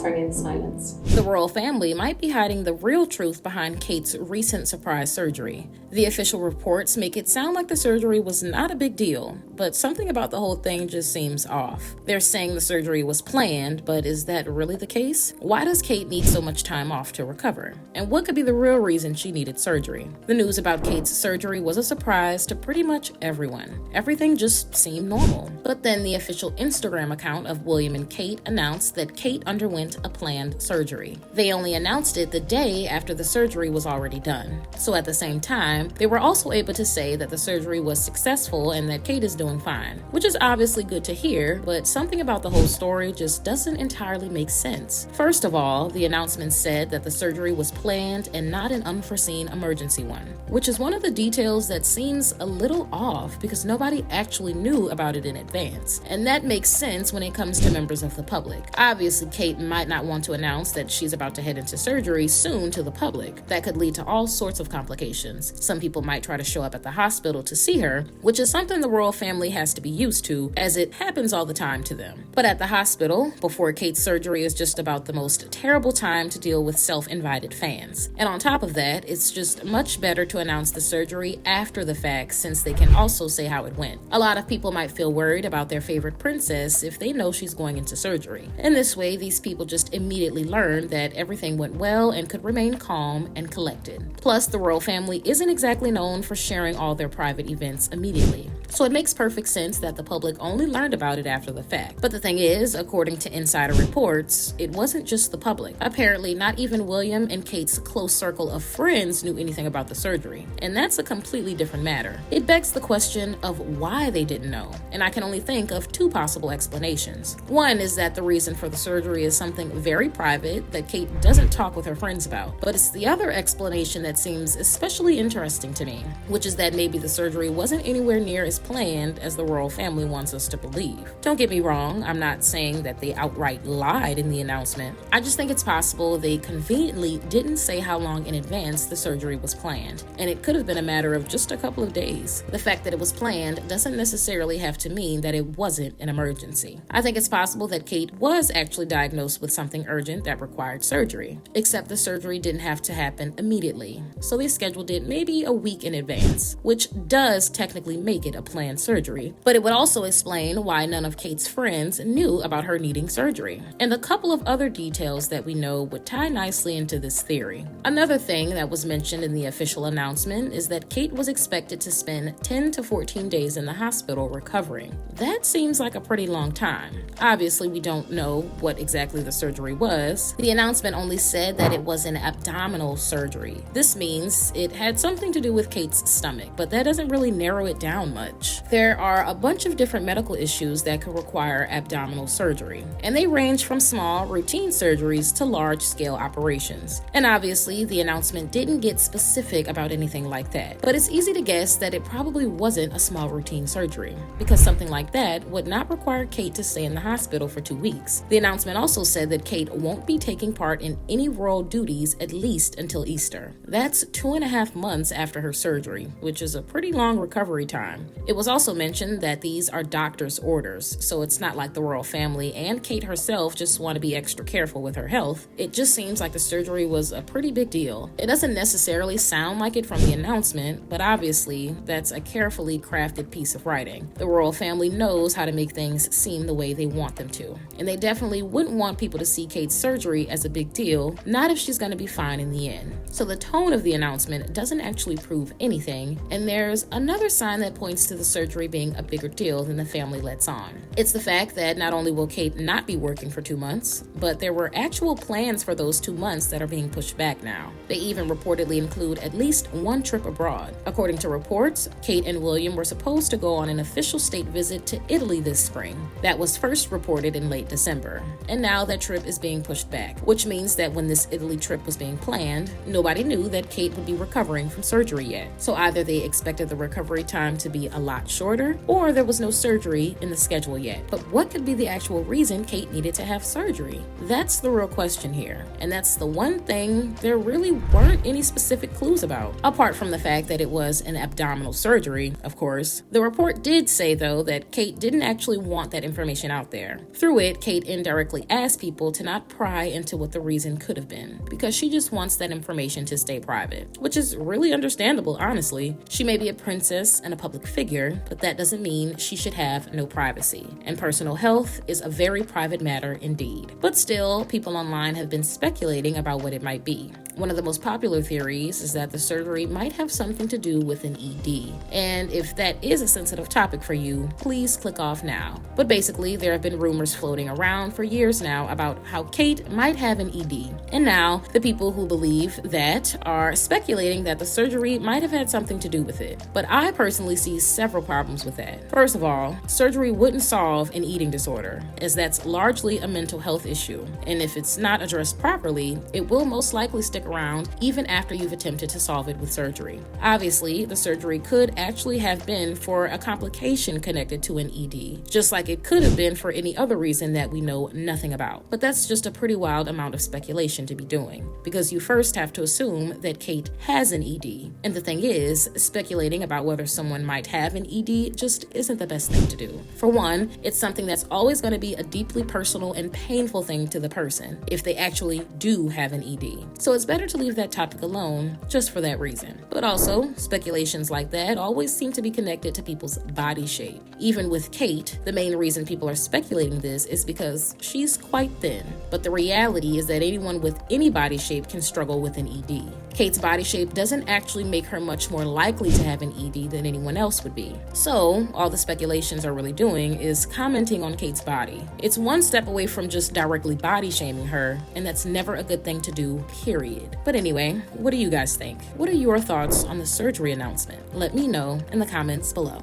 suffering in silence. The royal family might be hiding the real truth behind Kate's recent surprise surgery. The official reports make it sound like the surgery was not a big deal, but something about the whole thing just seems off. They're saying the surgery was planned, but is that really the case? Why does Kate need so much time off to recover? And what could be the real reason she needed surgery? The news about Kate's surgery was a surprise to pretty much everyone. Everything just seemed normal. But then the official Instagram account of William and Kate announced that Kate underwent a planned surgery. They only announced it the day after the surgery was already done. So at the same time, they were also able to say that the surgery was successful and that Kate is doing fine, which is obviously good to hear, but something about the whole story just doesn't entirely make sense. First of all, the announcement said that the surgery was planned and not an unforeseen emergency one, which is one of the details that seems a little off because nobody actually knew about it in advance. And that makes sense when it comes to members of the public. Obviously, Kate might not want to announce that she's about to head into surgery soon to the public. That could lead to all sorts of complications. Some people might try to show up at the hospital to see her, which is something the royal family has to be used to, as it happens all the time to them. But at the hospital, before Kate's surgery is just about the most terrible time to deal with self-invited fans. And on top of that, it's just much better to announce the surgery after the fact, since they can also say how it went. A lot of people might feel worried about their favorite princess if they know she's going into surgery. In this way, these people just immediately learn that everything went well and could remain calm and collected. Plus, the royal family isn't exactly known for sharing all their private events immediately. So it makes perfect sense that the public only learned about it after the fact. But the thing is, according to insider reports, it wasn't just the public. Apparently, not even William and Kate's close circle of friends knew anything about the surgery. And that's a completely different matter. It begs the question of why they didn't know. And I can only think of two possible explanations. One is that the reason for the surgery is something very private that Kate doesn't talk with her friends about. But it's the other explanation that seems especially interesting to me, which is that maybe the surgery wasn't anywhere near as planned as the royal family wants us to believe. Don't get me wrong, I'm not saying that they outright lied in the announcement. I just think it's possible they conveniently didn't say how long in advance the surgery was planned, and it could have been a matter of just a couple of days. The fact that it was planned doesn't necessarily have to mean that it wasn't an emergency. I think it's possible that Kate was actually diagnosed with something urgent that required surgery, except the surgery didn't have to happen immediately, so they scheduled it maybe a week in advance, which does technically make it a planned surgery, but it would also explain why none of Kate's friends knew about her needing surgery. And a couple of other details that we know would tie nicely into this theory. Another thing that was mentioned in the official announcement is that Kate was expected to spend 10 to 14 days in the hospital recovering. That seems like a pretty long time. Obviously, we don't know what exactly the surgery was. The announcement only said that it was an abdominal surgery. This means it had something to do with Kate's stomach, but that doesn't really narrow it down much. There are a bunch of different medical issues that could require abdominal surgery, and they range from small, routine surgeries to large-scale operations. And obviously, the announcement didn't get specific about anything like that, but it's easy to guess that it probably wasn't a small routine surgery, because something like that would not require Kate to stay in the hospital for 2 weeks. The announcement also said that Kate won't be taking part in any royal duties at least until Easter. That's 2.5 months after her surgery, which is a pretty long recovery time. It was also mentioned that these are doctor's orders, so it's not like the royal family and Kate herself just want to be extra careful with her health. It just seems like the surgery was a pretty big deal. It doesn't necessarily sound like it from the announcement, but obviously that's a carefully crafted piece of writing. The royal family knows how to make things seem the way they want them to, and they definitely wouldn't want people to see Kate's surgery as a big deal, not if she's going to be fine in the end. So the tone of the announcement doesn't actually prove anything, and there's another sign that points to the surgery being a bigger deal than the family lets on. It's the fact that not only will Kate not be working for 2 months, but there were actual plans for those 2 months that are being pushed back now. They even reportedly include at least one trip abroad. According to reports, Kate and William were supposed to go on an official state visit to Italy this spring. That was first reported in late December, and now that trip is being pushed back, which means that when this Italy trip was being planned, nobody knew that Kate would be recovering from surgery yet. So either they expected the recovery time to be a lot lot shorter, or there was no surgery in the schedule yet. But what could be the actual reason Kate needed to have surgery? That's the real question here, and that's the one thing there really weren't any specific clues about, apart from the fact that it was an abdominal surgery, of course. The report did say, though, that Kate didn't actually want that information out there. Through it, Kate indirectly asked people to not pry into what the reason could have been, because she just wants that information to stay private, which is really understandable, honestly. She may be a princess and a public figure, but that doesn't mean she should have no privacy. And personal health is a very private matter indeed. But still, people online have been speculating about what it might be. One of the most popular theories is that the surgery might have something to do with an ED. And if that is a sensitive topic for you, please click off now. But basically, there have been rumors floating around for years now about how Kate might have an ED. And now, the people who believe that are speculating that the surgery might have had something to do with it. But I personally see several problems with that. First of all, surgery wouldn't solve an eating disorder, as that's largely a mental health issue. And if it's not addressed properly, it will most likely stick around even after you've attempted to solve it with surgery. Obviously, the surgery could actually have been for a complication connected to an ED, just like it could have been for any other reason that we know nothing about. But that's just a pretty wild amount of speculation to be doing, because you first have to assume that Kate has an ED. And the thing is, speculating about whether someone might have an ED just isn't the best thing to do. For one, it's something that's always going to be a deeply personal and painful thing to the person if they actually do have an ED. So it's better to leave that topic alone just for that reason. But also, speculations like that always seem to be connected to people's body shape. Even with Kate, the main reason people are speculating this is because she's quite thin. But the reality is that anyone with any body shape can struggle with an ED. Kate's body shape doesn't actually make her much more likely to have an ED than anyone else would be. So, all the speculations are really doing is commenting on Kate's body. It's one step away from just directly body shaming her, and that's never a good thing to do, period. But anyway, what do you guys think? What are your thoughts on the surgery announcement? Let me know in the comments below.